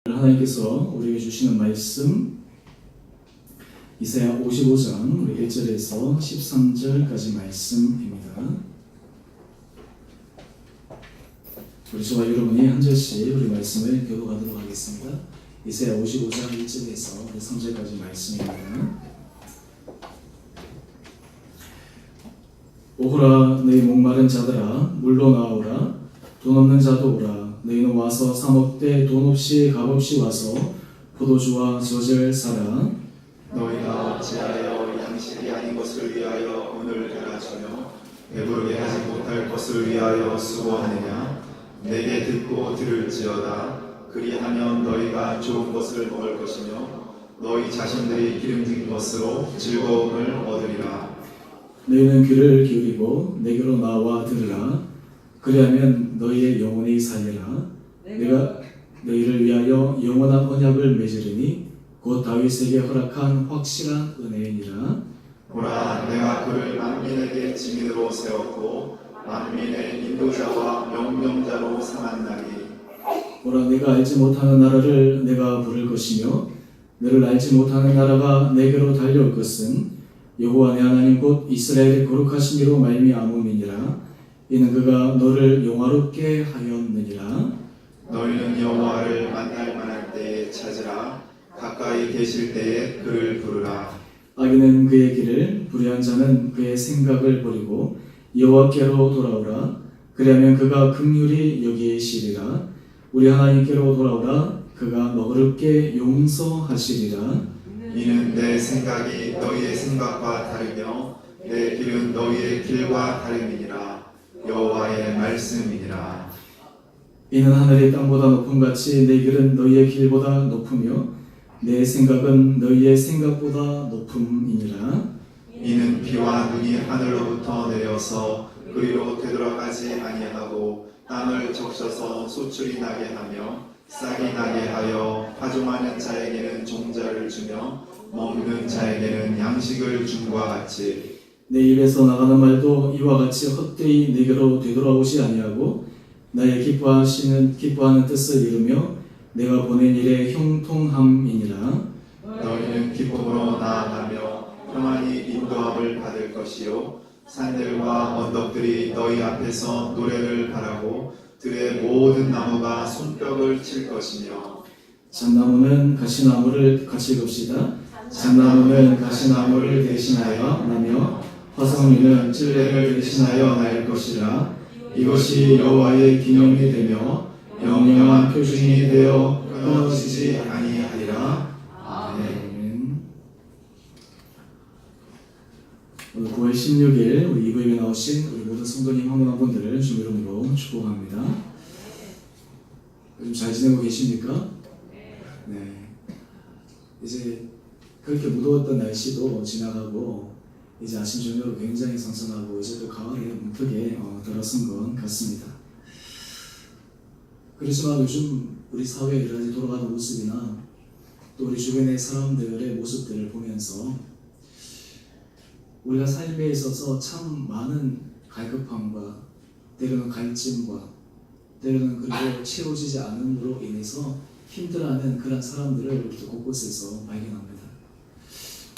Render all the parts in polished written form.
하나님께서 우리에게 주시는 말씀 이사야 55장 우리 1절에서 13절까지 말씀입니다. 우리 저와 여러분이 한 절씩 우리 말씀을 교독하도록 하겠습니다. 이사야 55장 1절에서 3절까지 말씀입니다. 오호라 너희 목마른 자들아 물로 나오라 돈 없는 자도 오라 너희는 와서 사 먹되 돈 없이 값 없이 와서 포도주와 젖을 사라. 너희가 어찌하여 양식이 아닌 것을 위하여 오늘 갈아주며 배부르게 하지 못할 것을 위하여 수고하느냐. 내게 듣고 들을지어다. 그리하면 너희가 좋은 것을 먹을 것이며 너희 자신들이 기름진 것으로 즐거움을 얻으리라. 너희는 귀를 기울이고 내게로 나와 들으라. 그리하면 너희의 영혼이 살리라. 내가 너희를 위하여 영원한 언약을 맺으리니 곧 다윗에게 허락한 확실한 은혜이니라. 보라, 내가 그를 만민에게 증인으로 세웠고 만민의 인도자와 명령자로 삼았나니. 보라, 내가 알지 못하는 나라를 내가 부를 것이며 너를 알지 못하는 나라가 내게로 달려올 것은 여호와 내 하나님 곧 이스라엘의 거룩하신 이로 말미암음이니라. 이는 그가 너를 영화롭게 하였느니라. 너희는 여호와를 만날 만할 때에 찾으라. 가까이 계실 때에 그를 부르라. 악인은 그의 길을, 불의한 자는 그의 생각을 버리고 여호와께로 돌아오라. 그리하면 그가 긍휼히 여기시리라. 우리 하나님께로 돌아오라. 그가 너그럽게 용서하시리라. 이는 내 생각이 너희의 생각과 다르며 내 길은 너희의 길과 다름이니라. 여호와의 말씀이니라. 이는 하늘이 땅보다 높음 같이 내 길은 너희의 길보다 높으며 내 생각은 너희의 생각보다 높음이니라. 이는 비와 눈이 하늘로부터 내려서 그리로 되돌아가지 아니하고 땅을 적셔서 소출이 나게 하며 싹이 나게 하여 파종하는 자에게는 종자를 주며 먹는 자에게는 양식을 줌과 같이 내 입에서 나가는 말도 이와 같이 헛되이 내게로 되돌아오지 아니하고 나의 기뻐하는 뜻을 이루며 내가 보낸 일의 형통함이니라. 너희는 기쁨으로 나아가며 평안히 인도함을 받을 것이요 산들과 언덕들이 너희 앞에서 노래를 바라고 들의 모든 나무가 손뼉을 칠 것이며. 잣나무는 가시나무를 같이 봅시다. 잣나무는 가시나무를 대신하여 나며 화성류는 찔레를 대신하여 날 것이라. 이것이 여호와의 기념이 되며 영영한 표징이 되어 끊어지지 아니하리라. 아멘. 오늘 9월 16일 우리 이브에게 나오신 우리 모든 성도님 한 분 한 분들을 주의 이름으로 축복합니다. 요즘 잘 지내고 계십니까? 네. 이제 그렇게 무더웠던 날씨도 지나가고 이제 아침 저녁으로 굉장히 선선하고 이제 또 가을에 크게 들어선 것 같습니다. 그렇지만 요즘 우리 사회의 여러 가지 돌아가는 모습이나 또 우리 주변의 사람들의 모습들을 보면서 우리가 삶에 있어서 참 많은 갈급함과 때로는 갈증과 때로는 그리고 채워지지 않음으로 인해서 힘들어하는 그런 사람들을 이렇게 곳곳에서 발견합니다.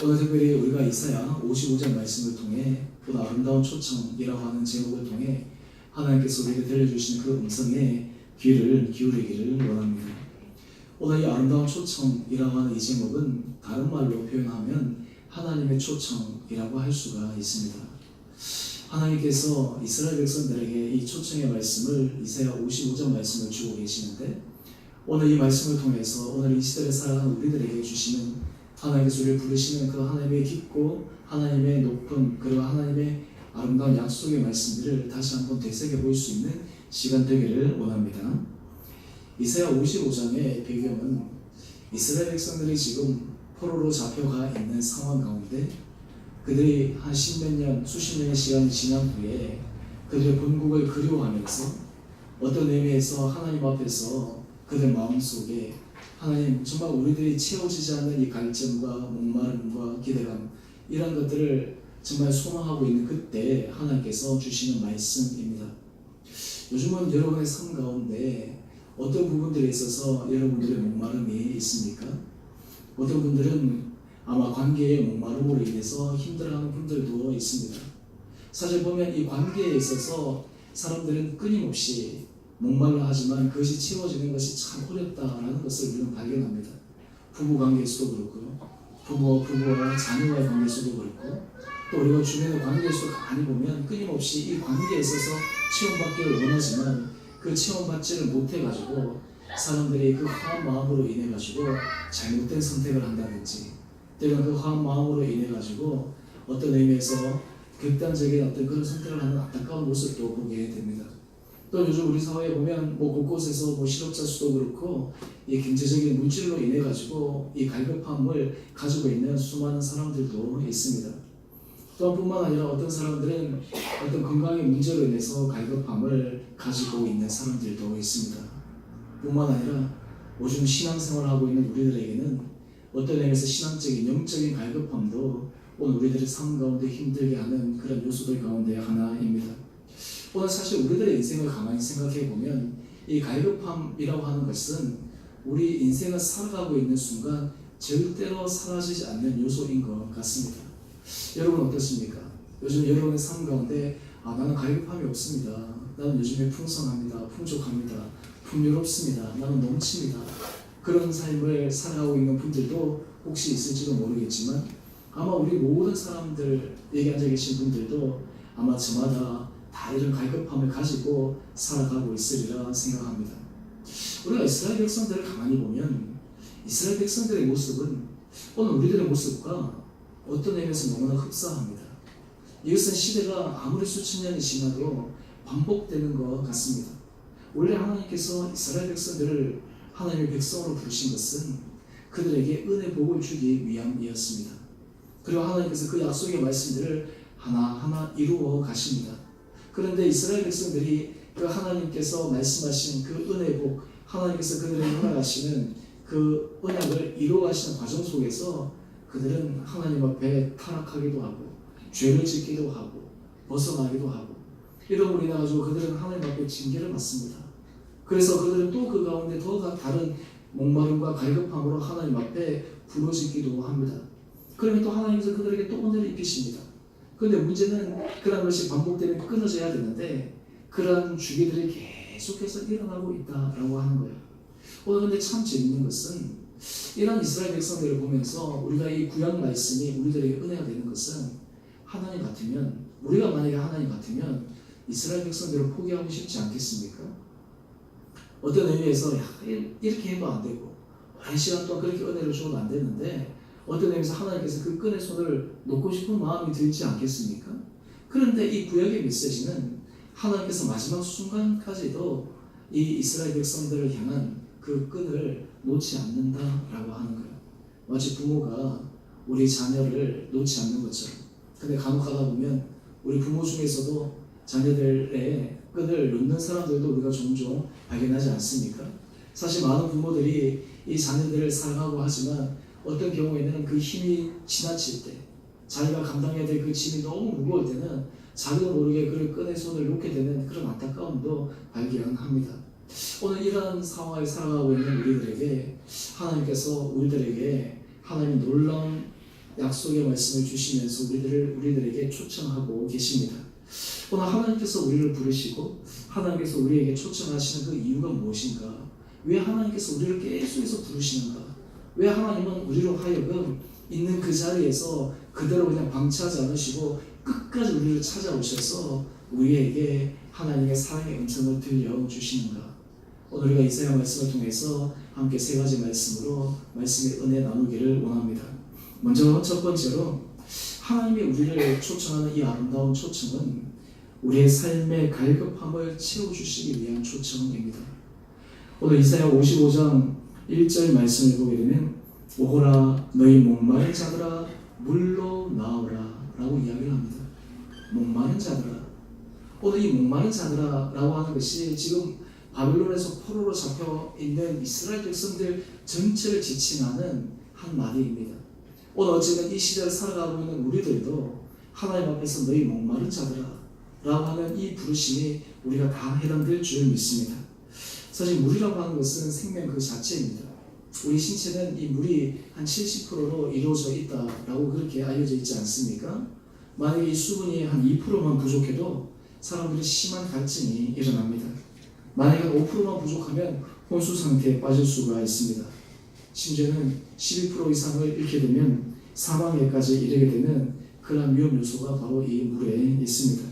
오늘 특별히 우리가 이사야 55장 말씀을 통해 그 아름다운 초청이라고 하는 제목을 통해 하나님께서 우리에게 들려주신 그 음성에 귀를 기울이기를 원합니다. 오늘 이 아름다운 초청이라고 하는 이 제목은 다른 말로 표현하면 하나님의 초청이라고 할 수가 있습니다. 하나님께서 이스라엘 백성들에게 이 초청의 말씀을 이사야 55장 말씀을 주고 계시는데 오늘 이 말씀을 통해서 오늘 이 시대를 살아가는 우리들에게 주시는 하나님께서 우리를 부르시는 그 하나님의 깊고 하나님의 높은 그리고 하나님의 아름다운 약속의 말씀들을 다시 한번 되새겨 볼 수 있는 시간 되기를 원합니다. 이사야 55장의 배경은 이스라엘 백성들이 지금 포로로 잡혀가 있는 상황 가운데 그들이 한 십몇 년, 수십 년의 시간이 지난 후에 그들의 본국을 그리워하면서 어떤 의미에서 하나님 앞에서 그들 마음속에 하나님 정말 우리들이 채워지지 않는 이 갈증과 목마름과 기대감 이런 것들을 정말 소망하고 있는 그때 하나님께서 주시는 말씀입니다. 요즘은 여러분의 삶 가운데 어떤 부분들에 있어서 여러분들의 목마름이 있습니까? 어떤 분들은 아마 관계의 목마름으로 인해서 힘들어하는 분들도 있습니다. 사실 보면 이 관계에 있어서 사람들은 끊임없이 목말라 하지만 그것이 채워지는 것이 참 어렵다라는 것을 우리는 발견합니다. 부부 관계에서도 그렇고요. 부부와 자녀와의 관계에서도 그렇고 또 우리가 주변의 관계에서도 많이 보면 끊임없이 이 관계에 있어서 체험받기를 원하지만 그 체험받지를 못해가지고 사람들이 그 허한 마음으로 인해가지고 잘못된 선택을 한다든지 때로는 그 허한 마음으로 인해가지고 어떤 의미에서 극단적인 어떤 그런 선택을 하는 안타까운 모습도 보게 됩니다. 또 요즘 우리 사회에 보면 곳곳에서 실업자 수도 그렇고 이 경제적인 물질로 인해 가지고 이 갈급함을 가지고 있는 수많은 사람들도 있습니다. 또한 뿐만 아니라 어떤 사람들은 어떤 건강의 문제로 인해서 갈급함을 가지고 있는 사람들도 있습니다. 뿐만 아니라 요즘 신앙생활을 하고 있는 우리들에게는 어떤 의미에서 신앙적인 영적인 갈급함도 오늘 우리들의 삶 가운데 힘들게 하는 그런 요소들 가운데 하나입니다. 오늘 사실 우리들의 인생을 가만히 생각해 보면 이 갈급함이라고 하는 것은 우리 인생을 살아가고 있는 순간 절대로 사라지지 않는 요소인 것 같습니다. 여러분 어떻습니까? 요즘 여러분의 삶 가운데 나는 갈급함이 없습니다. 나는 요즘에 풍성합니다. 풍족합니다. 풍요롭습니다. 나는 넘칩니다. 그런 삶을 살아가고 있는 분들도 혹시 있을지도 모르겠지만 아마 우리 모든 사람들 여기 앉아 계신 분들도 아마 저마다 다 이런 갈급함을 가지고 살아가고 있으리라 생각합니다. 우리가 이스라엘 백성들을 가만히 보면 이스라엘 백성들의 모습은 오늘 우리들의 모습과 어떤 의미에서 너무나 흡사합니다. 이것은 시대가 아무리 수천 년이 지나도 반복되는 것 같습니다. 원래 하나님께서 이스라엘 백성들을 하나님의 백성으로 부르신 것은 그들에게 은혜 복을 주기 위함이었습니다. 그리고 하나님께서 그 약속의 말씀들을 하나하나 이루어 가십니다. 그런데 이스라엘 백성들이 그 하나님께서 말씀하신 그 은혜 복, 하나님께서 그들에게 허락하시는 그 언약을 이루어 가시는 과정 속에서 그들은 하나님 앞에 타락하기도 하고 죄를 짓기도 하고 벗어나기도 하고 이러므로 인해 가지고 그들은 하나님 앞에 징계를 받습니다. 그래서 그들은 또 그 가운데 더 다른 목마름과 갈급함으로 하나님 앞에 부르짖기도 합니다. 그러면 또 하나님께서 그들에게 또 은혜를 입히십니다. 그런데 문제는 그런 것이 반복되면 끊어져야 되는데 그러한 주기들이 계속해서 일어나고 있다라고 하는 거예요. 오늘 근데 참 재밌는 것은 이런 이스라엘 백성들을 보면서 우리가 이 구약 말씀이 우리들에게 은혜가 되는 것은 하나님 같으면 우리가 만약에 하나님 같으면 이스라엘 백성들을 포기하고 싶지 않겠습니까? 어떤 의미에서 이렇게 해도 안 되고 오랜 시간 동안 그렇게 은혜를 줘도 안 되는데 어떤 의미에서 하나님께서 그 끈의 손을 놓고 싶은 마음이 들지 않겠습니까? 그런데 이 구약의 메시지는 하나님께서 마지막 순간까지도 이 이스라엘 백성들을 향한 그 끈을 놓지 않는다라고 하는 거예요. 마치 부모가 우리 자녀를 놓지 않는 것처럼. 근데 간혹 가다 보면 우리 부모 중에서도 자녀들의 끈을 놓는 사람들도 우리가 종종 발견하지 않습니까? 사실 많은 부모들이 이 자녀들을 사랑하고 하지만 어떤 경우에는 그 힘이 지나칠 때 자기가 감당해야 될 그 짐이 너무 무거울 때는 자기도 모르게 그 끈의 손을 놓게 되는 그런 안타까움도 발견합니다. 오늘 이런 상황을 살아가고 있는 우리들에게 하나님께서 우리들에게 하나님의 놀라운 약속의 말씀을 주시면서 우리들에게 초청하고 계십니다. 오늘 하나님께서 우리를 부르시고 하나님께서 우리에게 초청하시는 그 이유가 무엇인가? 왜 하나님께서 우리를 계속해서 부르시는가? 왜 하나님은 우리로 하여금 있는 그 자리에서 그대로 그냥 방치하지 않으시고 끝까지 우리를 찾아오셔서 우리에게 하나님의 사랑의 음성을 들려주시는가? 오늘 우리가 이사야 말씀을 통해서 함께 세 가지 말씀으로 말씀의 은혜 나누기를 원합니다. 먼저 첫 번째로 하나님이 우리를 초청하는 이 아름다운 초청은 우리의 삶의 갈급함을 채워주시기 위한 초청입니다. 오늘 이사야 55장 1절 말씀을 보게 되면 오호라 너희 목마른 자들아 물로 나오라 라고 이야기를 합니다. 목마른 자들아. 오늘 이 목마른 자들아 라고 하는 것이 지금 바벨론에서 포로로 잡혀 있는 이스라엘 백성들 전체를 지칭하는 한 말입니다. 오늘 어쨌든 이 시대를 살아가고 있는 우리들도 하나님 앞에서 너희 목마른 자들아 라고 하는 이 부르심이 우리가 다 해당될 줄 믿습니다. 사실 물이라고 하는 것은 생명 그 자체입니다. 우리 신체는 이 물이 한 70%로 이루어져 있다라고 그렇게 알려져 있지 않습니까? 만약에 이 수분이 한 2%만 부족해도 사람들이 심한 갈증이 일어납니다. 만약에 5%만 부족하면 혼수 상태에 빠질 수가 있습니다. 심지어는 12% 이상을 잃게 되면 사망에까지 이르게 되는 그런 위험 요소가 바로 이 물에 있습니다.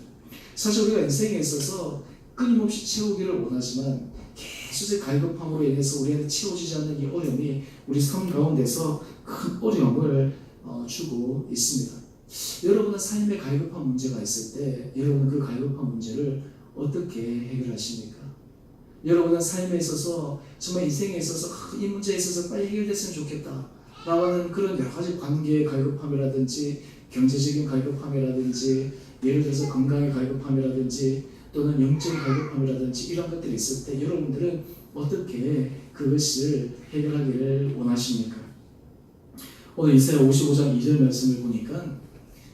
사실 우리가 인생에 있어서 끊임없이 채우기를 원하지만 계속의 갈급함으로 인해서 우리한테 채워지지 않는 이 어려움이 우리 삶 가운데서 큰 어려움을 주고 있습니다. 여러분은 삶에 갈급한 문제가 있을 때 여러분은 그 갈급한 문제를 어떻게 해결하십니까? 여러분은 삶에 있어서 정말 인생에 있어서 이 문제에 있어서 빨리 해결됐으면 좋겠다 라고 하는 그런 여러 가지 관계의 갈급함이라든지 경제적인 갈급함이라든지 예를 들어서 건강의 갈급함이라든지 또는 영적인 갈급함이라든지 이런 것들이 있을 때 여러분들은 어떻게 그것을 해결하기를 원하십니까? 오늘 이사야 55장 2절 말씀을 보니까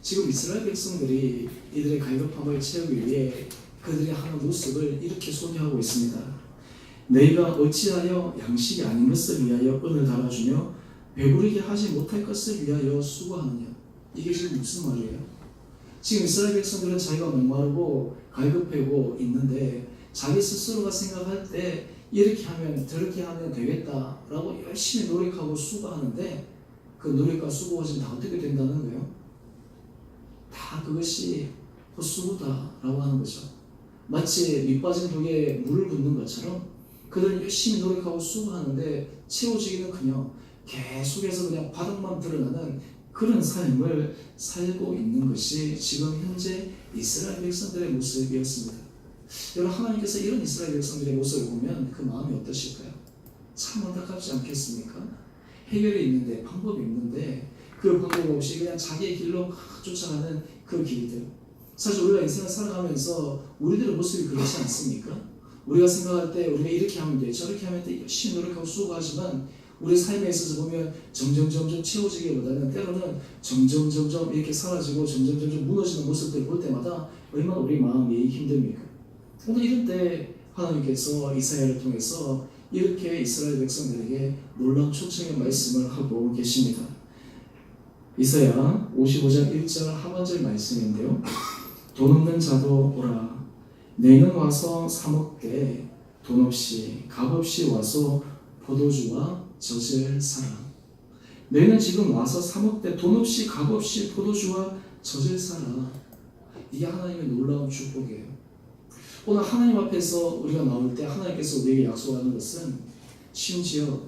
지금 이스라엘 백성들이 이들의 갈급함을 채우기 위해 그들이 하는 모습을 이렇게 소개하고 있습니다. 너희가 어찌하여 양식이 아닌 것을 위하여 은을 달아주며 배부르게 하지 못할 것을 위하여 수고하느냐. 이게 지금 무슨 말이에요? 지금 이스라엘 백성들은 자기가 목마르고 갈급하고 있는데 자기 스스로가 생각할 때 이렇게 하면 저렇게 하면 되겠다라고 열심히 노력하고 수고하는데 그 노력과 수고가 지금 다 어떻게 된다는 거예요? 다 그것이 헛수고다라고 하는 거죠. 마치 밑빠진 독에 물을 붓는 것처럼 그들은 열심히 노력하고 수고하는데 채워지기는 그냥 계속해서 그냥 바닥만 드러나는 그런 삶을 살고 있는 것이 지금 현재 이스라엘 백성들의 모습이었습니다. 여러분, 하나님께서 이런 이스라엘 백성들의 모습을 보면 그 마음이 어떠실까요? 참 안타깝지 않겠습니까? 해결이 있는데, 방법이 있는데 그 방법 없이 그냥 자기의 길로 쫓아가는 그 길들. 사실 우리가 인생을 살아가면서 우리들의 모습이 그렇지 않습니까? 우리가 생각할 때 우리가 이렇게 하면 돼, 저렇게 하면 돼, 열심히 노력하고 수고하지만 우리 삶에 있어서 보면 점점 채워지기보다는 때로는 점점 이렇게 사라지고 점점 무너지는 모습들을 볼 때마다 얼마나 우리 마음이 힘듭니까? 오늘 이런 때 하나님께서 이사야를 통해서 이렇게 이스라엘 백성들에게 놀라운 초청의 말씀을 하고 계십니다. 이사야 55장 1절 하반절 말씀인데요. 돈 없는 자도 오라. 너희는 와서 사 먹되 돈 없이 값 없이 와서 포도주와 젖을 사라. 너희는 지금 와서 사 먹되 돈 없이 값 없이 포도주와 젖을 사라. 이게 하나님의 놀라운 축복이에요. 오늘 하나님 앞에서 우리가 나올 때 하나님께서 우리에게 약속하는 것은 심지어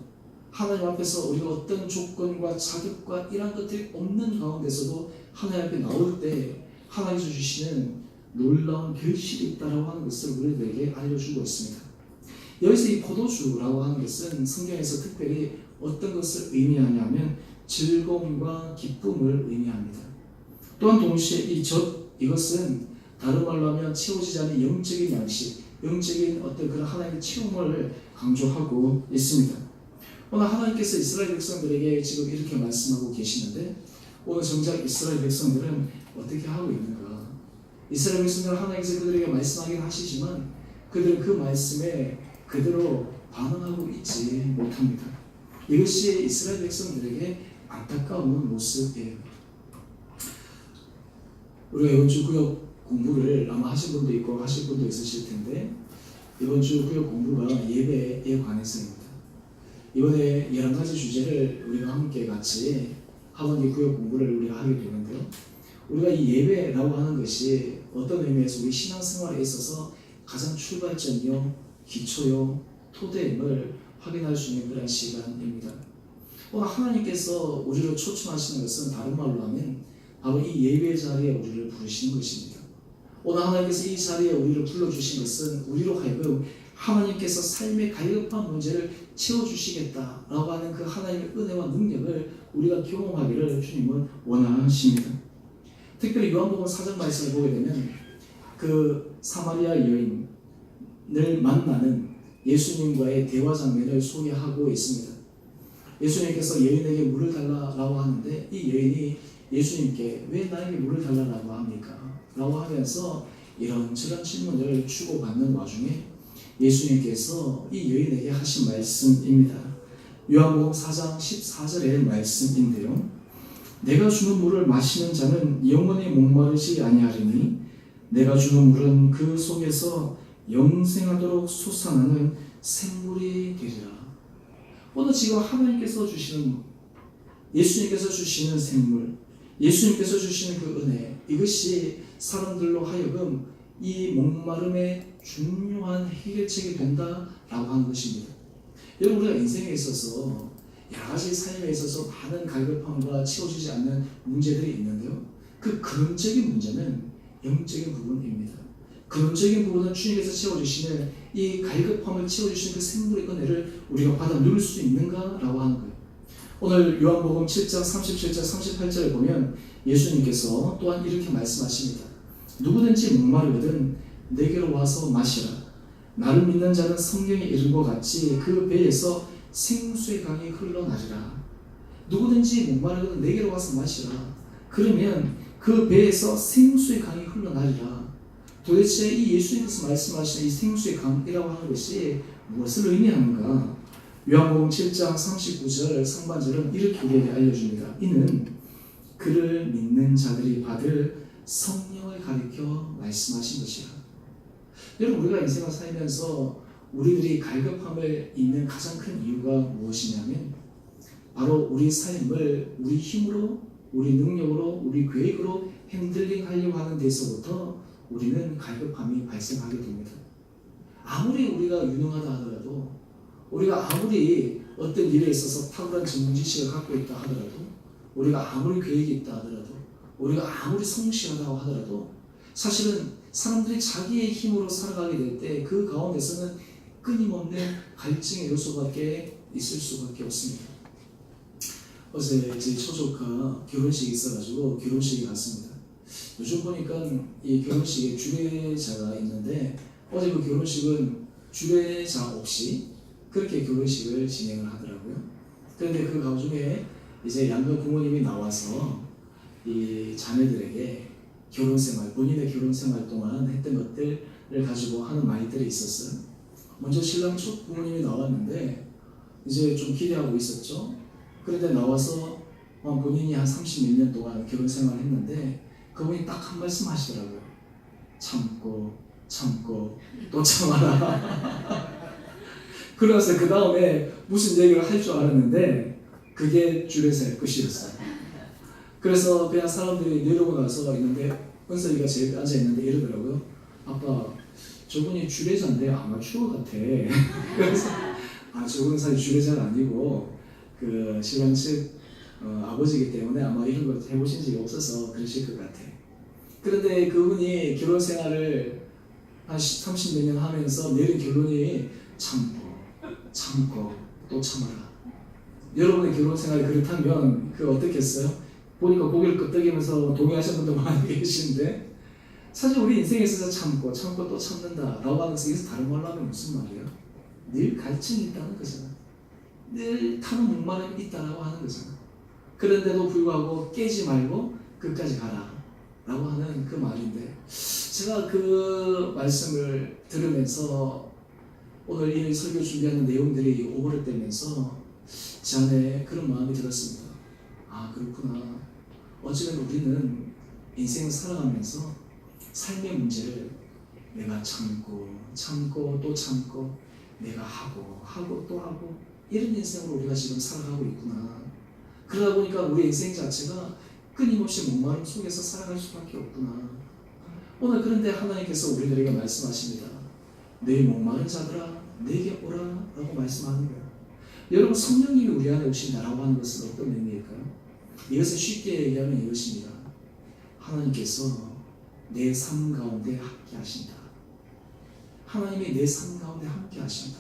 하나님 앞에서 우리가 어떤 조건과 자격과 이런 것들이 없는 가운데서도 하나님 앞에 나올 때 하나님께서 주시는 놀라운 결실이 있다라고 하는 것을 우리들에게 알려주고 있습니다. 여기서 이 포도주라고 하는 것은 성경에서 특별히 어떤 것을 의미하냐면 즐거움과 기쁨을 의미합니다. 또한 동시에 이 젖, 이것은 다른 말로 하면 채워지지 않는 영적인 양식, 영적인 어떤 그런 하나님의 체험을 강조하고 있습니다. 오늘 하나님께서 이스라엘 백성들에게 지금 이렇게 말씀하고 계시는데 오늘 정작 이스라엘 백성들은 어떻게 하고 있는가? 이스라엘 백성들은 하나님께서 그들에게 말씀하긴 하시지만 그들은 그 말씀에 그대로 반응하고 있지 못합니다. 이것이 이스라엘 백성들에게 안타까운 모습이에요. 우리가 이번 주 구역 공부를 아마 하신 분도 있고 하실 분도 있으실 텐데 이번 주 구역 공부가 예배에 관해서입니다. 이번에 11가지 주제를 우리가 함께 같이 하반기 구역 공부를 우리가 하게 되는데요. 우리가 이 예배라고 하는 것이 어떤 의미에서 우리 신앙생활에 있어서 가장 출발점이요, 기초요, 토대임을 확인할 수 있는 그런 시간입니다. 오늘 하나님께서 우리를 초청하시는 것은 다른 말로 하면 바로 이 예배 자리에 우리를 부르시는 것입니다. 오늘 하나님께서 이 자리에 우리를 불러주신 것은 우리로 하여금 하나님께서 삶의 갈급한 문제를 채워주시겠다라고 하는 그 하나님의 은혜와 능력을 우리가 경험하기를 주님은 원하십니다. 특별히 요한복음 4장 말씀을 보게 되면 그 사마리아 여인을 만나는 예수님과의 대화 장면을 소개하고 있습니다. 예수님께서 여인에게 물을 달라고 하는데 이 여인이 예수님께 왜 나에게 물을 달라고 합니까? 라고 하면서 이런저런 질문을 주고받는 와중에 예수님께서 이 여인에게 하신 말씀입니다. 요한복음 4장 14절의 말씀인데요. 내가 주는 물을 마시는 자는 영원히 목마르지 아니하리니 내가 주는 물은 그 속에서 영생하도록 솟아나는 샘물이 되리라. 오늘 지금 하나님께서 주시는 예수님께서 주시는 샘물, 예수님께서 주시는 그 은혜, 이것이 사람들로 하여금 이 목마름의 중요한 해결책이 된다라고 하는 것입니다. 여러분, 우리가 인생에 있어서 여러 가지 삶에 있어서 많은 갈급함과 채워지지 않는 문제들이 있는데요. 그 근원적인 문제는 영적인 부분입니다. 근원적인 부분은 주님께서 채워주시는 이 갈급함을 채워주시는 그 생물의 은혜를 우리가 받아 누릴 수 있는가라고 하는 거예요. 오늘 요한복음 7장 37절 38절에 보면 예수님께서 또한 이렇게 말씀하십니다. 누구든지 목마르거든 내게로 와서 마시라. 나를 믿는 자는 성경에 이른 것 같이 그 배에서 생수의 강이 흘러나리라. 누구든지 목마르거든 내게로 와서 마시라. 그러면 그 배에서 생수의 강이 흘러나리라. 도대체 이 예수님께서 말씀하시는 이 생수의 강이라고 하는 것이 무엇을 의미하는가? 요한복음 7장 39절 상반절은 이렇게 우리에게 알려줍니다. 이는 그를 믿는 자들이 받을 성령을 가리켜 말씀하신 것이라. 여러분, 우리가 인생을 살면서 우리들이 갈급함을 잊는 가장 큰 이유가 무엇이냐면 바로 우리 삶을 우리 힘으로, 우리 능력으로, 우리 계획으로 핸들링하려고 하는 데서부터 우리는 갈급함이 발생하게 됩니다. 아무리 우리가 유능하다 하더라도, 우리가 아무리 어떤 일에 있어서 탁월한 전문 지식을 갖고 있다 하더라도, 우리가 아무리 계획이 있다 하더라도, 우리가 아무리 성실하다고 하더라도 사실은 사람들이 자기의 힘으로 살아가게 될 때 그 가운데서는 끊임없는 갈증의 요소밖에 있을 수밖에 없습니다. 어제 제 초조카 결혼식이 있어가지고 결혼식에 갔습니다. 요즘 보니까 이 결혼식에 주례자가 있는데 어제 그 결혼식은 주례자 없이 그렇게 결혼식을 진행을 하더라고요. 그런데 그 가중에 이제 양가 부모님이 나와서 이 자매들에게 결혼생활, 본인의 결혼생활 동안 했던 것들을 가지고 하는 말들이 있었어요. 먼저 신랑 쪽 부모님이 나왔는데 이제 좀 기대하고 있었죠. 그런데 나와서 본인이 한 30몇 년 동안 결혼생활을 했는데 그분이 딱 한 말씀 하시더라고요. 참고 참고 또 참아라. 그래서 그 다음에 무슨 얘기를 할 줄 알았는데 그게 주례사의 끝이었어요. 그래서 그냥 사람들이 내려오고 나서 있는데 은석이가 제일 앉아있는데 이러더라고요. 아빠, 저분이 주례자인데 아마추어 같아. 그래서 저분은 사실 주례자가 아니고 그 신랑 측 아버지이기 때문에 아마 이런 걸 해보신 적이 없어서 그러실 것 같아. 그런데 그분이 결혼 생활을 한 30몇 년 하면서 내린 결론이 참고 또 참아라. 여러분의 결혼 생활이 그렇다면 그 어떻겠어요? 보니까 고개를 끄덕이면서 동의하시는 분들 많이 계시는데 사실 우리 인생에 있어서 참고 또 참는다라고 하는 것은 여기서 다른 말로 하면 무슨 말이에요? 늘 갈증이 있다는 거잖아. 늘 타는 목마름이 있다라고 하는 거잖아. 그런데도 불구하고 깨지 말고 끝까지 가라 라고 하는 그 말인데 제가 그 말씀을 들으면서 오늘 이 설교 준비하는 내용들이 오버랩되면서 제 안에 그런 마음이 들었습니다. 아, 그렇구나. 어쩌면 우리는 인생을 살아가면서 삶의 문제를 내가 참고 또 참고 내가 하고 또 하고 이런 인생으로 우리가 지금 살아가고 있구나. 그러다 보니까 우리 인생 자체가 끊임없이 목마름 속에서 살아갈 수밖에 없구나. 오늘 그런데 하나님께서 우리들에게 말씀하십니다. 내 목마른 자들아 내게 오라 라고 말씀하는 거예요. 여러분, 성령님이 우리 안에 오신다라고 하는 것은 어떤 의미일까요? 이것을 쉽게 얘기하면 이것입니다. 하나님께서 내 삶 가운데 함께 하신다. 하나님이 내 삶 가운데 함께 하신다.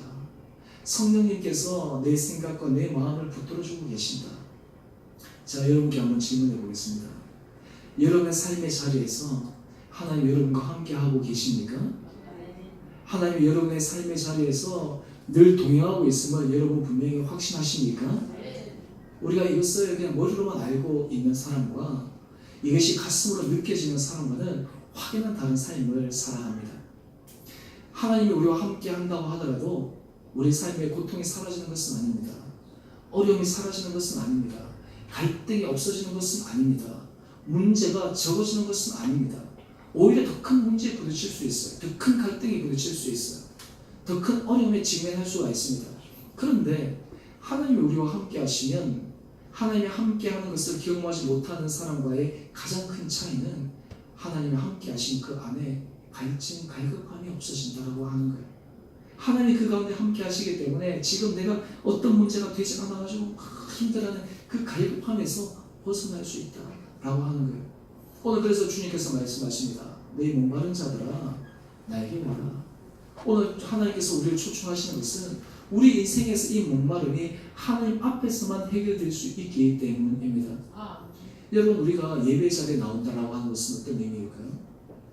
성령님께서 내 생각과 내 마음을 붙들어주고 계신다. 자, 여러분께 한번 질문해 보겠습니다. 여러분의 삶의 자리에서 하나님 여러분과 함께 하고 계십니까? 하나님이 여러분의 삶의 자리에서 늘 동행하고 있음을 여러분 분명히 확신하십니까? 우리가 이것을 그냥 머리로만 알고 있는 사람과 이것이 가슴으로 느껴지는 사람과는 확연한 다른 삶을 살아갑니다. 하나님이 우리와 함께 한다고 하더라도 우리 삶의 고통이 사라지는 것은 아닙니다. 어려움이 사라지는 것은 아닙니다. 갈등이 없어지는 것은 아닙니다. 문제가 적어지는 것은 아닙니다. 오히려 더 큰 문제에 부딪힐 수 있어요. 더 큰 갈등이 부딪힐 수 있어요. 더 큰 어려움에 직면할 수가 있습니다. 그런데 하나님이 우리와 함께 하시면 하나님이 함께 하는 것을 경험하지 못하는 사람과의 가장 큰 차이는 하나님이 함께 하신 그 안에 갈증, 갈급함이 없어진다고 하는 거예요. 하나님이 그 가운데 함께 하시기 때문에 지금 내가 어떤 문제가 되지 않아가지고 힘들어하는 그 갈급함에서 벗어날 수 있다라고 하는 거예요. 오늘 그래서 주님께서 말씀하십니다. 너희 목마른 자들아 나에게 와라. 오늘 하나님께서 우리를 초청하시는 것은 우리 인생에서 이 목마름이 하나님 앞에서만 해결될 수 있기 때문입니다. 여러분, 우리가 예배 자리에 나온다라고 하는 것은 어떤 의미일까요?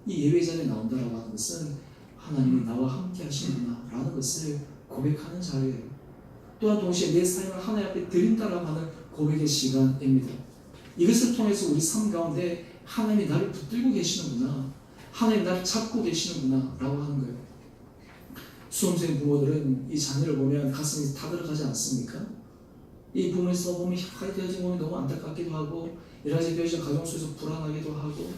이 예배 자리에 나온다라고 하는 것은 하나님이 나와 함께 하시는구나 라는 것을 고백하는 자리예요. 또한 동시에 내 삶을 하나님 앞에 드린다라고 하는 고백의 시간입니다. 이것을 통해서 우리 삶 가운데 하나님이 나를 붙들고 계시는구나, 하나님 나를 잡고 계시는구나 라고 하는 거예요. 수험생 부모들은 이 자녀를 보면 가슴이 타들어가지 않습니까? 이 부모에서 보면 혈관이 되어진 몸이 너무 안타깝기도 하고 여러 가지 되어진 가정 속에서 불안하기도 하고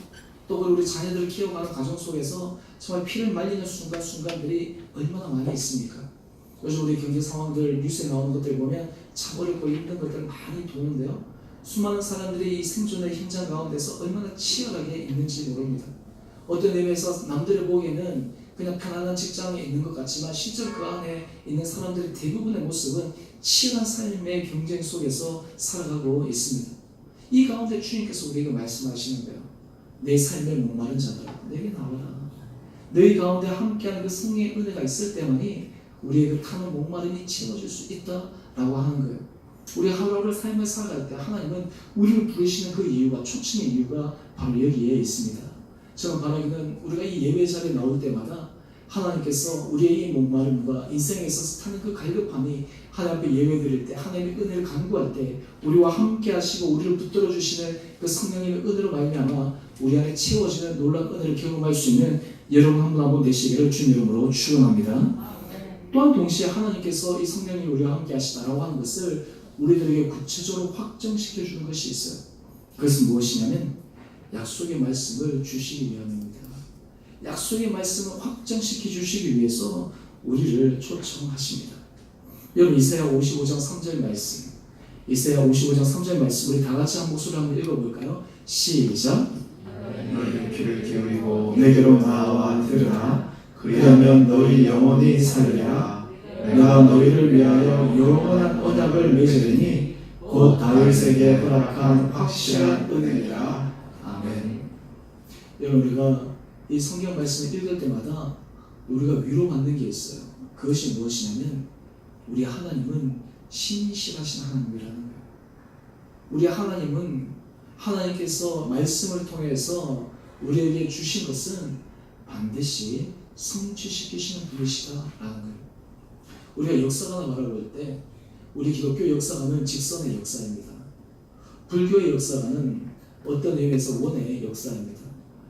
또 우리 자녀들을 키워가는 가정 속에서 정말 피를 말리는 순간순간들이 얼마나 많이 있습니까? 요즘 우리 경제 상황들 뉴스에 나오는 것들 보면 참 어렵고 힘든 것들 많이 보는데요. 수많은 사람들이 이 생존의 현장 가운데서 얼마나 치열하게 있는지 모릅니다. 어떤 의미에서 남들을 보기에는 그냥 편안한 직장에 있는 것 같지만 실제로 그 안에 있는 사람들의 대부분의 모습은 치열한 삶의 경쟁 속에서 살아가고 있습니다. 이 가운데 주님께서 우리에게 말씀하시는 거예요. 내 삶의 목마른 자들아 내게 나와라. 너희 가운데 함께하는 그 성령의 은혜가 있을 때만이 우리의 그 타는 목마름이 채워질 수 있다라고 하는 거예요. 우리 하루하루 삶을 살아갈 때 하나님은 우리를 부르시는 그 이유가, 초청의 이유가 바로 여기에 있습니다. 저는 바라기는 우리가 이 예배 자리에 나올 때마다 하나님께서 우리의 이 목마름과 인생에서 타는 그 갈급함이 하나님 앞에 예배드릴 때, 하나님의 은혜를 간구할 때 우리와 함께 하시고 우리를 붙들어 주시는 그 성령님의 은혜로 말미암아 우리 안에 채워지는 놀라운 은혜를 경험할 수 있는 여러분 한 분 한 분 되시기를 주님 이름으로 축원합니다. 또한 동시에 하나님께서 이 성령님이 우리와 함께 하시다라고 하는 것을 우리들에게 구체적으로 확정시켜 주는 것이 있어요. 그것은 무엇이냐면 약속의 말씀을 주시기 위함입니다. 약속의 말씀을 확정시켜 주시기 위해서 우리를 초청하십니다. 여러분, 이사야 55장 3절 말씀, 이사야 55장 3절 말씀 우리 다 같이 한 목소리로 한번 읽어볼까요? 시작. 너희 귀를 기울이고 내게로 나와 들으라. 그리하면 너희 영혼이 살리라. 내가 너희를 위하여 영원한 언약을 맺으리니 곧 다윗에게 허락한 확실한 은혜니라. 아멘. 여러분, 우리가 이 성경 말씀을 읽을 때마다 우리가 위로받는 게 있어요. 그것이 무엇이냐면 우리 하나님은 신실하신 하나님이라는 거예요. 우리 하나님은 하나님께서 말씀을 통해서 우리에게 주신 것은 반드시 성취시키시는 분이시다라는 거예요. 우리가 역사관을 바라볼 때 우리 기독교 역사관은 직선의 역사입니다. 불교의 역사관은 어떤 의미에서 원의 역사입니다.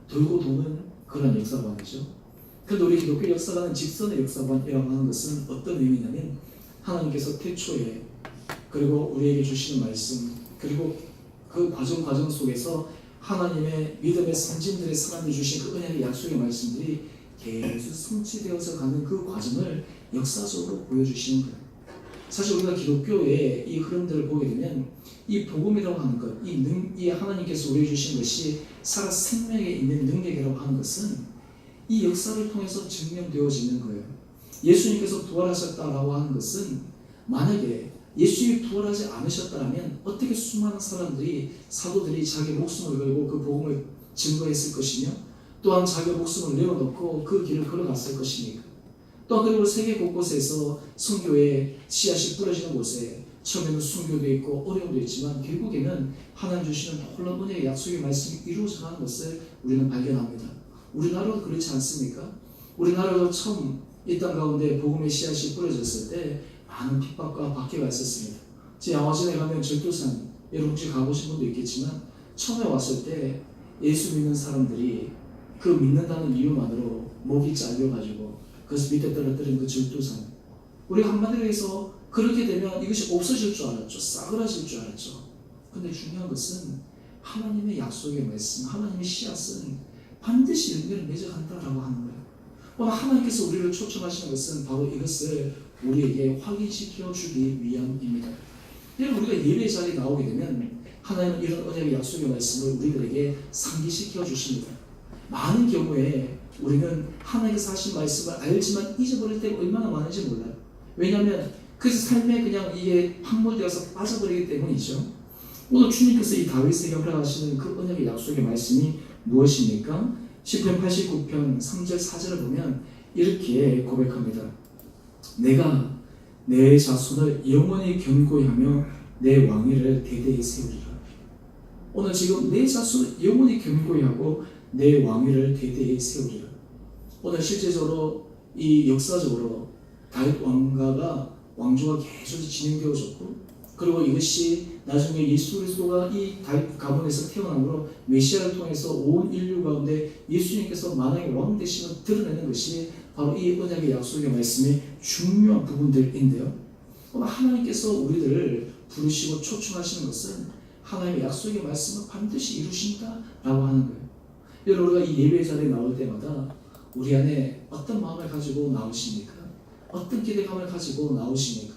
돌고 도는 그런 역사관이죠. 그런데 우리 기독교 역사관은 직선의 역사관이라고 하는 것은 어떤 의미냐면 하나님께서 태초에 그리고 우리에게 주시는 말씀 그리고 그 과정 속에서 하나님의 믿음의 선진들의 사람이 주신 그 은혜의 약속의 말씀들이 계속 성취되어서 가는 그 과정을 역사적으로 보여주시는 거예요. 사실 우리가 기독교의 이 흐름들을 보게 되면 이 복음이라고 하는 것, 이 하나님께서 우리에게 주신 것이 살아 생명에 있는 능력이라고 하는 것은 이 역사를 통해서 증명되어지는 거예요. 예수님께서 부활하셨다라고 하는 것은 만약에 예수님이 부활하지 않으셨다면 어떻게 수많은 사람들이 사도들이 자기 목숨을 걸고 그 복음을 증거했을 것이며 또한 자기 목숨을 내어놓고 그 길을 걸어갔을 것입니까? 또한 그리고 세계 곳곳에서 선교의 씨앗이 뿌려지는 곳에 처음에는 순교도 있고 어려움도 있지만 결국에는 하나님 주시는 놀라운 은혜의 약속의 말씀이 이루어져가는 것을 우리는 발견합니다. 우리나라도 그렇지 않습니까? 우리나라도 처음 이 땅 가운데 복음의 씨앗이 뿌려졌을 때 많은 핍박과 박해가 있었습니다. 제 양화진에 가면 절도산, 여러분 혹시 가보신 분도 있겠지만 처음에 왔을 때 예수 믿는 사람들이 그 믿는다는 이유만으로 목이 잘려가지고 그래서 밑에 떨어뜨린 그 절도상. 우리가 한마디로 해서 그렇게 되면 이것이 없어질 줄 알았죠. 싸그라질 줄 알았죠. 근데 중요한 것은 하나님의 약속의 말씀, 하나님의 씨앗은 반드시 열매를 맺어간다라고 하는 거예요. 오늘 하나님께서 우리를 초청하시는 것은 바로 이것을 우리에게 확인시켜 주기 위함입니다. 여러분, 우리가 예배 자리에 나오게 되면 하나님은 이런 언약의 약속의 말씀을 우리들에게 상기시켜 주십니다. 많은 경우에 우리는 하나님께서 하신 말씀을 알지만 잊어버릴 때가 얼마나 많은지 몰라요. 왜냐하면 그 삶에 그냥 이게 함몰되어서 빠져버리기 때문이죠. 오늘 주님께서 이 다윗에게 허락하시는 그 언약의 약속의 말씀이 무엇입니까? 시편 89편 3절 4절을 보면 이렇게 고백합니다. 내가 내 자손을 영원히 견고히 하며 내 왕위를 대대히 세우리라. 오늘 지금 내 자손을 영원히 견고히 하고 내 왕위를 대대히 세우리라. 오늘 실제적으로 이 역사적으로 다윗 왕가가 왕조가 계속 진행되어졌고, 그리고 이것이 나중에 예수 그리스도가 이 다윗 가문에서 태어남으로 메시아를 통해서 온 인류 가운데 예수님께서 만왕의 왕 되심을 드러내는 것이 바로 이 언약의 약속의 말씀의 중요한 부분들인데요. 하나님께서 우리들을 부르시고 초청하시는 것은 하나님의 약속의 말씀을 반드시 이루신다라고 하는 거예요. 여러분, 우리가 이 예배 자리에 나올 때마다 우리 안에 어떤 마음을 가지고 나오십니까? 어떤 기대감을 가지고 나오십니까?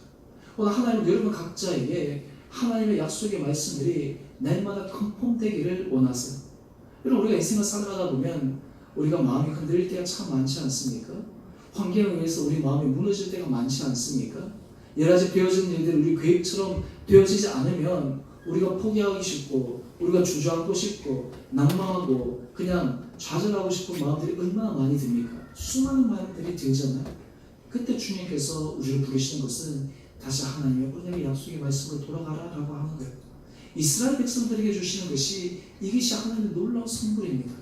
오늘 하나님은 여러분 각자에게 하나님의 약속의 말씀들이 날마다 컨펌되기를 원하세요. 여러분, 우리가 인생을 살아가다 보면 우리가 마음이 흔들릴 때가 참 많지 않습니까? 환경에 의해서 우리 마음이 무너질 때가 많지 않습니까? 여러 가지 되어진 일들이 우리 계획처럼 되어지지 않으면 우리가 포기하기 쉽고, 우리가 주저앉고 싶고, 낭망하고 그냥 좌절하고 싶은 마음들이 얼마나 많이 듭니까? 수많은 마음들이 들잖아요. 그때 주님께서 우리를 부르시는 것은 다시 하나님의 언약의 약속의 말씀으로 돌아가라라고 하는 거예요. 이스라엘 백성들에게 주시는 것이 이것이 하나님의 놀라운 선물입니다.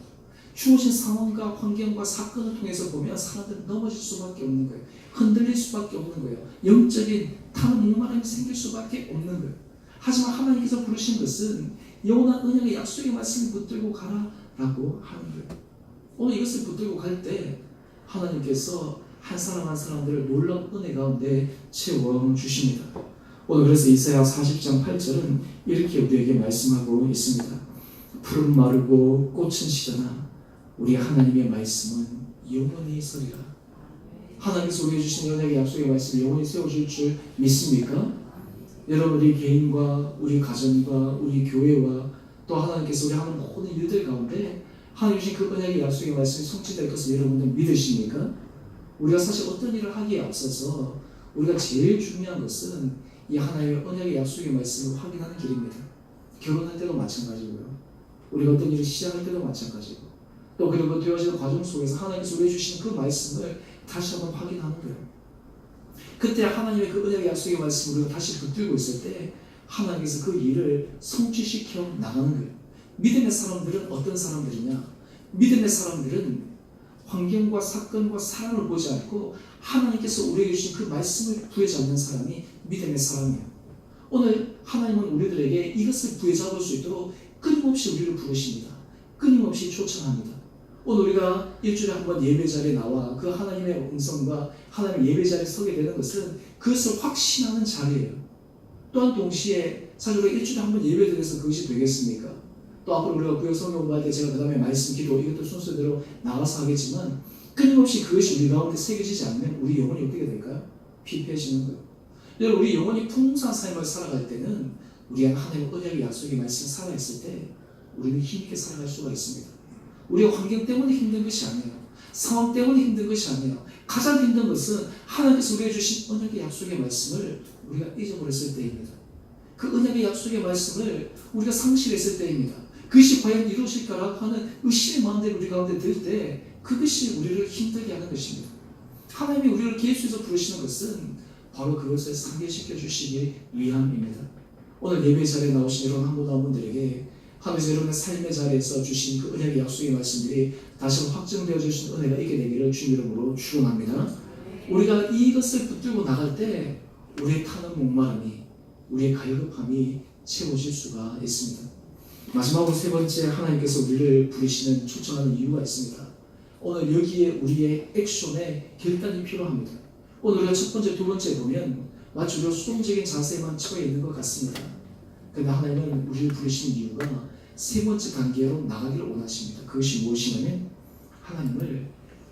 주어진 상황과 환경과 사건을 통해서 보면 사람들은 넘어질 수밖에 없는 거예요. 흔들릴 수밖에 없는 거예요. 영적인 타는 목마름이 생길 수밖에 없는 거예요. 하지만 하나님께서 부르신 것은 영원한 언약의 약속의 말씀을 붙들고 가라라고 하는 거예요. 오늘 이것을 붙들고 갈 때 하나님께서 한 사람 한 사람들을 놀라운 은혜 가운데 채워주십니다. 오늘 그래서 이사야 40장 8절은 이렇게 우리에게 말씀하고 있습니다. 푸른 마르고 꽃은 시드나 우리 하나님의 말씀은 영원히 서리라. 하나님께서 우리에게 주신 언약의 약속의 말씀을 영원히 세워줄 줄 믿습니까? 여러분, 우리 개인과 우리 가정과 우리 교회와 또 하나님께서 우리 하는 모든 일들 가운데 하나님 주신 그 언약의 약속의 말씀이 성취될 것을 여러분들 믿으십니까? 우리가 사실 어떤 일을 하기에 앞서서 우리가 제일 중요한 것은 이 하나님의 언약의 약속의 말씀을 확인하는 길입니다. 결혼할 때도 마찬가지고요. 우리가 어떤 일을 시작할 때도 마찬가지고, 또 그리고 되어지는 과정 속에서 하나님께서 우리에게 주신 그 말씀을 다시 한번 확인하는 거예요. 그때 하나님의 그 언약의 약속의 말씀을 우리가 다시 붙들고 있을 때 하나님께서 그 일을 성취시켜 나가는 거예요. 믿음의 사람들은 어떤 사람들이냐? 믿음의 사람들은 환경과 사건과 사람을 보지 않고 하나님께서 우리에게 주신 그 말씀을 부여잡는 사람이 믿음의 사람이에요. 오늘 하나님은 우리들에게 이것을 부여잡을 수 있도록 끊임없이 우리를 부르십니다. 끊임없이 초청합니다. 오늘 우리가 일주일에 한 번 예배 자리에 나와 그 하나님의 음성과 하나님의 예배 자리에 서게 되는 것은 그것을 확신하는 자리예요. 또한 동시에 사실 우리가 일주일에 한 번 예배 드려서 그것이 되겠습니까? 또 앞으로 우리가 구역 성경 공부할 때 제가 그 다음에 말씀, 기도 이것도 순서대로 나가서 하겠지만 끊임없이 그것이 우리 가운데 새겨지지 않으면 우리 영혼이 어떻게 될까요? 피폐해지는 거예요. 여러분, 우리 영혼이 풍성한 삶을 살아갈 때는 우리가 하나님의 언약의 약속의 말씀을 살아있을 때 우리는 힘있게 살아갈 수가 있습니다. 우리가 환경 때문에 힘든 것이 아니에요. 상황 때문에 힘든 것이 아니에요. 가장 힘든 것은 하나님께서 우리에게 주신 언약의 약속의 말씀을 우리가 잊어버렸을 때입니다. 그 언약의 약속의 말씀을 우리가 상실했을 때입니다. 그것이 과연 이루어질까라고 하는 의심의 마음들이 우리 가운데 들 때 그것이 우리를 힘들게 하는 것입니다. 하나님이 우리를 계수해서 부르시는 것은 바로 그것을 상기시켜 주시기 위함입니다. 오늘 예배 자리에 나오신 여러분 한 분 한 분들에게 하나님께서 여러분의 삶의 자리에서 주신 그 은혜의 약속의 말씀들이 다시 한번 확정되어 주신 은혜가 있게 되기를 주님 이름으로 축원합니다. 우리가 이것을 붙들고 나갈 때 우리의 타는 목마름이, 우리의 갈급함이 채워질 수가 있습니다. 마지막으로 세 번째, 하나님께서 우리를 부르시는 초청하는 이유가 있습니다. 오늘 여기에 우리의 액션의 결단이 필요합니다. 오늘 우리가 첫 번째, 두 번째 보면 마치 우리가 수동적인 자세에만 처해 있는 것 같습니다. 그런데 하나님은 우리를 부르신 이유가 세 번째 단계로 나가기를 원하십니다. 그것이 무엇이냐면 하나님을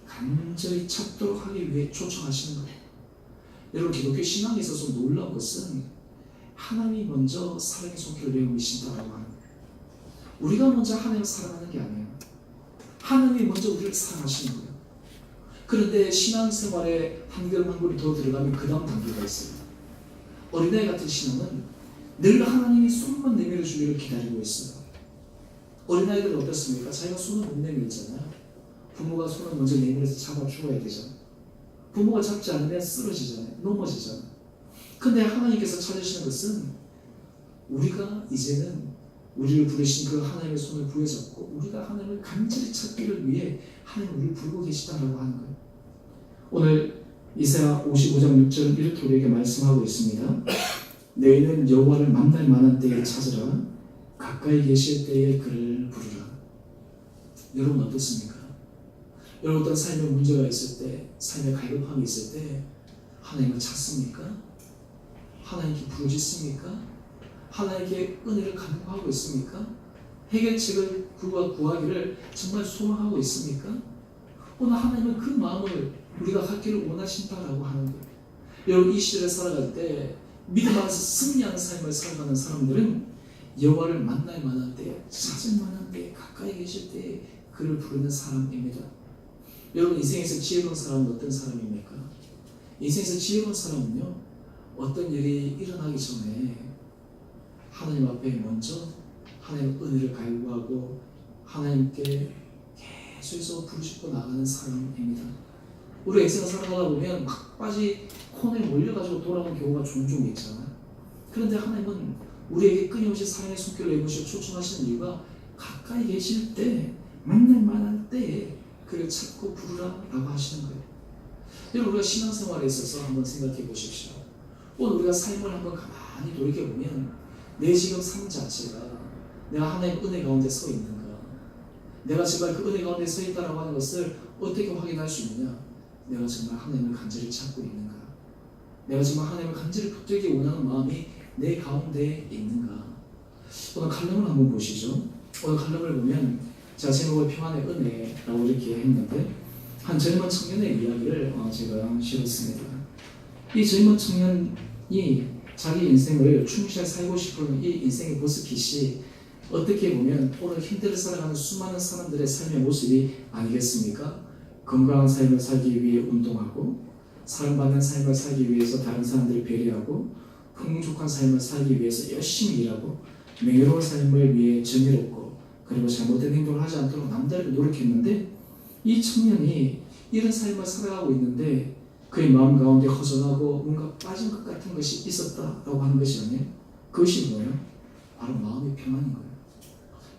간절히 찾도록 하기 위해 초청하시는 거예요. 여러분, 기독교 신앙에 있어서 놀라운 것은 하나님이 먼저 사랑의 손길을 내어오신다라고 하는 거예요. 우리가 먼저 하나님을 사랑하는 게 아니에요. 하나님이 먼저 우리를 사랑하시는 거예요. 그런데 신앙생활에 한 걸음 한 걸음 더 들어가면 그 다음 단계가 있어요. 어린아이 같은 신앙은 늘 하나님이 손만 내밀어 주기를 기다리고 있어요. 어린아이들은 어떻습니까? 자기가 손을 못 내밀잖아요. 부모가 손을 먼저 내밀어서 잡아주어야 되잖아요. 부모가 잡지 않으면 쓰러지잖아요. 넘어지잖아요. 근데 하나님께서 찾으시는 것은 우리가 이제는 우리를 부르신 그 하나님의 손을 부여잡고 우리가 하나님을 간절히 찾기를 위해 하나님 우리를 부르고 계시다라고 하는 거예요. 오늘 이사야 55장 6절은 이렇게 우리에게 말씀하고 있습니다. 너희는 여호와를 만날 만한 때에 찾으라. 가까이 계실 때에 그를 부르라. 여러분 어떻습니까? 여러분 어떤 삶에 문제가 있을 때, 삶에 갈급함이 있을 때 하나님을 찾습니까? 하나님께 부르짖습니까? 하나님께 은혜를 간구하고 있습니까? 해결책을 구하기를 정말 소망하고 있습니까? 오늘 하나님은 그 마음을 우리가 갖기를 원하신다라고 하는 거예요. 여러분 이 시대를 살아갈 때 믿음 안에서 승리하는 삶을 살아가는 사람들은 여호와를 만날 만한 때, 찾을 만한 때, 가까이 계실 때 그를 부르는 사람입니다. 여러분 인생에서 지혜로운 사람은 어떤 사람입니까? 인생에서 지혜로운 사람은요, 어떤 일이 일어나기 전에 하나님 앞에 먼저 하나님의 은혜를 갈구하고 하나님께 계속해서 부르짖고 나가는 사람입니다. 우리 인생을 살아가다 보면 막바지 코너에 몰려가지고 돌아오는 경우가 종종 있잖아요. 그런데 하나님은 우리에게 끊임없이 사랑의 손길을 내미시고 초청하시는 이유가 가까이 계실 때, 만날 만한 때에 그를 찾고 부르라라고 하시는 거예요. 여러분 우리가 신앙생활에 있어서 한번 생각해 보십시오. 오늘 우리가 삶을 한번 가만히 돌이켜보면 내 지금 삶 자체가 내가 하나님의 은혜 가운데 서 있는가, 내가 정말 그 은혜 가운데 서 있다라고 하는 것을 어떻게 확인할 수 있느냐? 내가 정말 하나님을 간절히 찾고 있는가, 내가 정말 하나님을 간절히 붙들기 원하는 마음이 내 가운데 있는가. 오늘 칼럼을 한번 보시죠. 오늘 칼럼을 보면 제가 제목을 평안의 은혜라고 이렇게 했는데 한 젊은 청년의 이야기를 제가 실었습니다. 이 젊은 청년이 자기 인생을 충실히 살고 싶은 이 인생의 버스킷이 어떻게 보면 오늘 힘들게 살아가는 수많은 사람들의 삶의 모습이 아니겠습니까? 건강한 삶을 살기 위해 운동하고, 사랑받는 삶을 살기 위해서 다른 사람들을 배려하고, 풍족한 삶을 살기 위해서 열심히 일하고, 명예로운 삶을 위해 정의롭고, 그리고 잘못된 행동을 하지 않도록 남다르게 노력했는데, 이 청년이 이런 삶을 살아가고 있는데 그의 마음 가운데 허전하고 뭔가 빠진 것 같은 것이 있었다라고 하는 것이 아니에요. 그것이 뭐예요? 바로 마음의 평안인 거예요.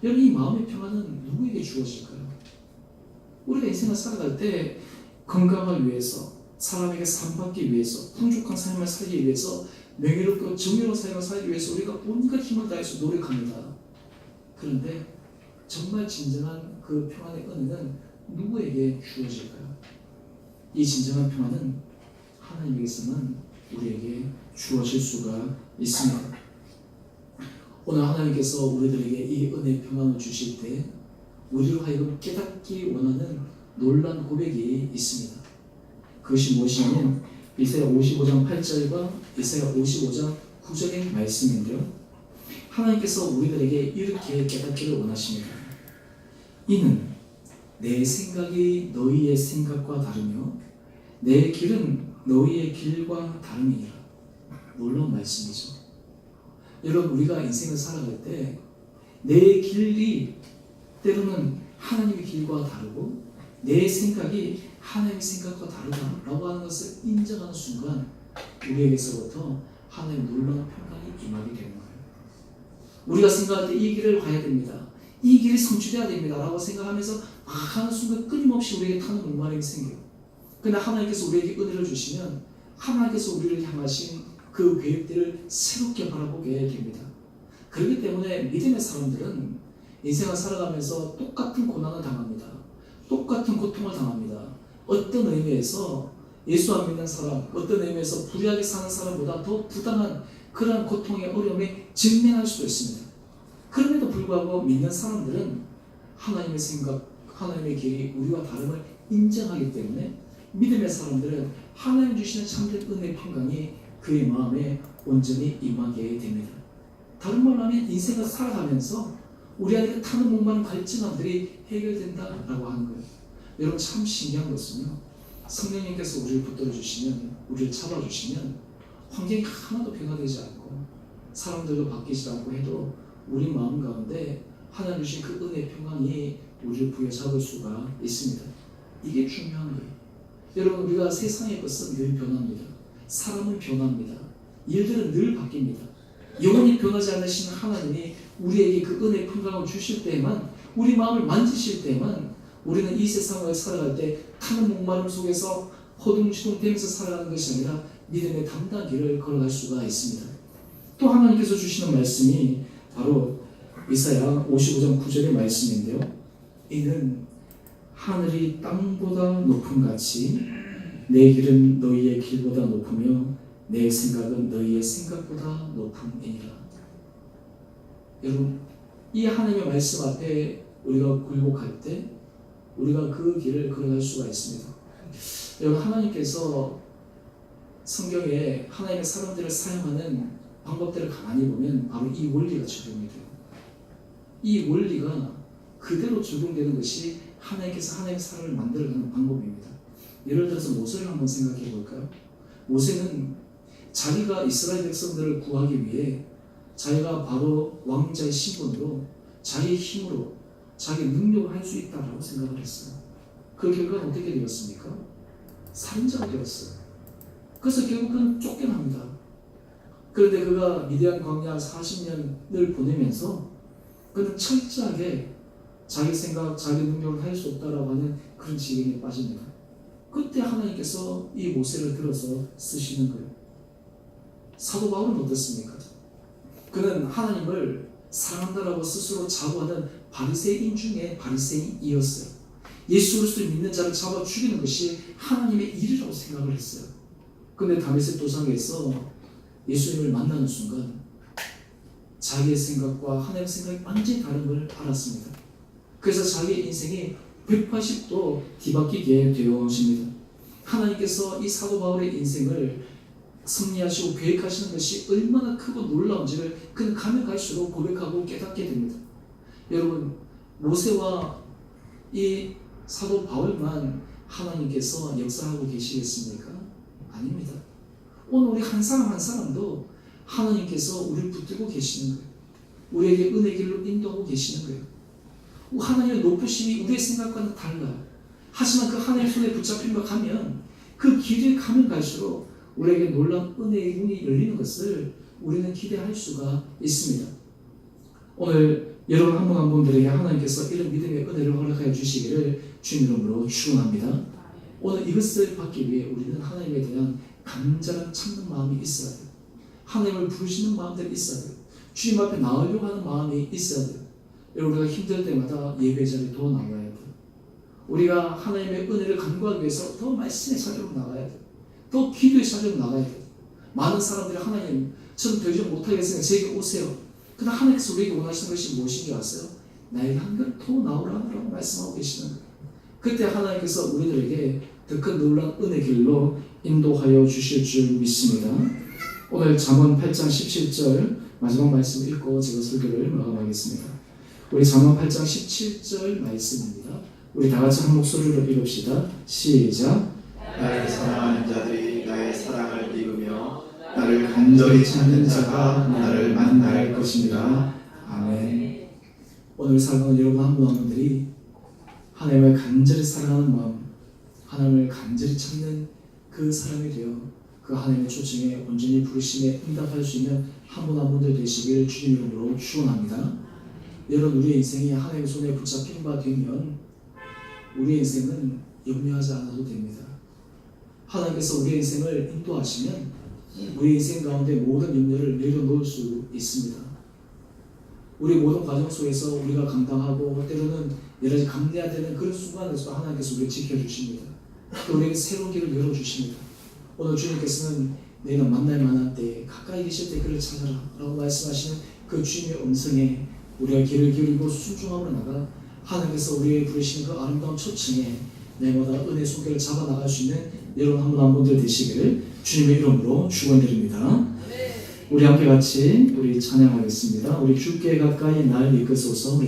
여러분 이 마음의 평안은 누구에게 주어질까요? 우리가 인생을 살아갈 때 건강을 위해서, 사람에게 사랑받기 위해서, 풍족한 삶을 살기 위해서, 명예롭고 정의로운 삶을 살기 위해서 우리가 온갖 힘을 다해서 노력합니다. 그런데 정말 진정한 그 평안의 은혜는 누구에게 주어질까요? 이 진정한 평안은 하나님에게서만 우리에게 주어질 수가 있습니다. 오늘 하나님께서 우리들에게 이 은혜의 평안을 주실 때 우리로 하여금 깨닫기 원하는 놀라운 고백이 있습니다. 그것이 무엇이냐면 이사야 55장 8절과 이사야 55장 9절의 말씀인데요. 하나님께서 우리들에게 이렇게 깨닫기를 원하십니다. 이는 내 생각이 너희의 생각과 다르며 내 길은 너희의 길과 다름이니라. 놀라운 말씀이죠. 여러분 우리가 인생을 살아갈 때 내 길이 때로는 하나님의 길과 다르고 내 생각이 하나님의 생각과 다르다라고 하는 것을 인정하는 순간 우리에게서부터 하나님의 놀라운 평강이 임하게 되는 거예요. 우리가 생각할 때 이 길을 가야 됩니다, 이 길이 성취돼야 됩니다 라고 생각하면서 막 하는 순간 끊임없이 우리에게 타는 목마름이 생겨요. 그러나 하나님께서 우리에게 은혜를 주시면 하나님께서 우리를 향하신 그 계획들을 새롭게 바라보게 됩니다. 그렇기 때문에 믿음의 사람들은 인생을 살아가면서 똑같은 고난을 당합니다. 똑같은 고통을 당합니다. 어떤 의미에서 예수 안 믿는 사람, 어떤 의미에서 불의하게 사는 사람보다 더 부당한 그러한 고통의 어려움에 직면할 수도 있습니다. 그럼에도 불구하고 믿는 사람들은 하나님의 생각, 하나님의 길이 우리와 다름을 인정하기 때문에 믿음의 사람들은 하나님 주시는 참된 은혜의 평강이 그의 마음에 온전히 임하게 됩니다. 다른 말로 하면 인생을 살아가면서 우리 안에 타는 목마른 갈증함들이 해결된다라고 하는 거예요. 여러분 참 신기한 것은요, 성령님께서 우리를 붙들어 주시면, 우리를 잡아주시면 환경이 하나도 변화되지 않고 사람들도 바뀌지 않고 해도 우리 마음 가운데 하나님 주신 그 은혜의 평강이 우리를 부여잡을 수가 있습니다. 이게 중요한 거예요. 여러분 우리가 세상의 것은 늘 변합니다. 사람은 변합니다. 일들은 늘 바뀝니다. 영원히 변하지 않으시는 하나님이 우리에게 그 은혜의 평강을 주실 때만, 우리 마음을 만지실 때만 우리는 이 세상을 살아갈 때 타는 목마름 속에서 허둥지둥대면서 살아가는 것이 아니라 믿음의 담대한 길을 걸어갈 수가 있습니다. 또 하나님께서 주시는 말씀이 바로 이사야 55장 9절의 말씀인데요. 이는 하늘이 땅보다 높음 같이 내 길은 너희의 길보다 높으며 내 생각은 너희의 생각보다 높음이니라. 여러분 이 하나님의 말씀 앞에 우리가 굴복할 때 우리가 그 길을 걸어갈 수가 있습니다. 여러분 하나님께서 성경에 하나님의 사람들을 사용하는 방법들을 가만히 보면 바로 이 원리가 적용이 돼요. 이 원리가 그대로 적용되는 것이 하나님께서 하나님의 사람을 만들어가는 방법입니다. 예를 들어서 모세를 한번 생각해 볼까요? 모세는 자기가 이스라엘 백성들을 구하기 위해 자기가 바로 왕자의 신분으로 자기의 힘으로 자기 능력을 할 수 있다라고 생각을 했어요. 그 결과는 어떻게 되었습니까? 살인자가 되었어요. 그래서 결국은 쫓겨납니다. 그런데 그가 미디안 광야 40년을 보내면서 그는 철저하게 자기 생각, 자기 능력을 할 수 없다라고 하는 그런 지경에 빠집니다. 그때 하나님께서 이 모세를 들어서 쓰시는 거예요. 사도 바울은 어떻습니까? 그는 하나님을 사랑한다라고 스스로 자부하는 바리새인 중에 바리새인이었어요. 예수 그리스도를 믿는 자를 잡아 죽이는 것이 하나님의 일이라고 생각을 했어요. 그런데 다메섹 도상에서 예수님을 만나는 순간 자기의 생각과 하나님의 생각이 완전히 다른 걸 알았습니다. 그래서 자기의 인생이 180도 뒤바뀌게 되어집니다. 하나님께서 이 사도 바울의 인생을 섭리하시고 계획하시는 것이 얼마나 크고 놀라운지를 그는 가면 갈수록 고백하고 깨닫게 됩니다. 여러분 모세와 이 사도 바울만 하나님께서 역사하고 계시겠습니까? 아닙니다. 오늘 우리 한 사람 한 사람도 하나님께서 우리를 붙들고 계시는 거예요. 우리에게 은혜 길로 인도하고 계시는 거예요. 하나님의 높으심이 우리의 생각과는 달라요. 하지만 그 하나님의 손에 붙잡힌 가면 그 길을 가면 갈수록 우리에게 놀라운 은혜의 문이 열리는 것을 우리는 기대할 수가 있습니다. 오늘 여러분 한 분 한 분들에게 하나님께서 이런 믿음의 은혜를 허락하여 주시기를 주님 이름으로 축원합니다. 오늘 이것을 받기 위해 우리는 하나님에 대한 간절한 참는 마음이 있어야 돼요. 하나님을 부르시는 마음들이 있어야 돼요. 주님 앞에 나오려고 하는 마음이 있어야 돼요. 여러분 우리가 힘들 때마다 예배 자리에 더 나가야 돼요. 우리가 하나님의 은혜를 간구하기 위해서 더 말씀의 자리로 나가야 돼요. 또 기도의 자리로 나가야 돼요. 많은 사람들이 하나님 저는 더 이상 못하겠으니까 제게 오세요. 그러나 하나님께서 우리에게 원하시는 것이 무엇인지 아세요? 나에게 한 걸 더 나오라고 말씀하고 계시는 거예요. 그때 하나님께서 우리들에게 더 큰 놀라운 은혜 길로 인도하여 주실 줄 믿습니다. 오늘 잠언 8장 17절 마지막 말씀 읽고 제가 설교를 마감하겠습니다. 우리 잠언 8장 17절 말씀입니다. 우리 다 같이 한 목소리로 읽읍시다. 시작. 나를 사랑하는 자들이 나의 사랑을 입으며 나를 간절히 찾는 자가 나를 만날 것입니다. 아멘. 오늘 사랑하는 여러분 한 분 한 분들이 하나님을 간절히 사랑하는 마음, 하나님을 간절히 찾는 그 사람이 되어 그 하나님의 초청에 온전히 부르심에 응답할 수 있는 한 분 한 분들 되시길 주님 이름으로 축원합니다. 여러분 우리의 인생이 하나님의 손에 붙잡힌 바 되면 우리의 인생은 염려하지 않아도 됩니다. 하나님께서 우리의 인생을 인도하시면 우리 인생 가운데 모든 염려를 내려놓을 수 있습니다. 우리 모든 과정 속에서 우리가 감당하고 때로는 여러 가지 감내해야 되는 그런 순간에서 하나님께서 우리를 지켜주십니다. 또 우리에게 새로운 길을 열어주십니다. 오늘 주님께서는 너희는 만날 만한 때에 가까이 계실 때 그를 찾아라 라고 말씀하시는 그 주님의 음성에 우리가 귀를 기울이고 순종함으로 나가 하나님께서 우리의 부르시는 그 아름다운 초청에 내마다 은혜 손길을 잡아 나갈 수 있는 여러분 한 분 한 분들 되시기를 주님의 이름으로 축원드립니다. 우리 함께 같이 우리 찬양하겠습니다. 우리 주께 가까이 날 이끄소서.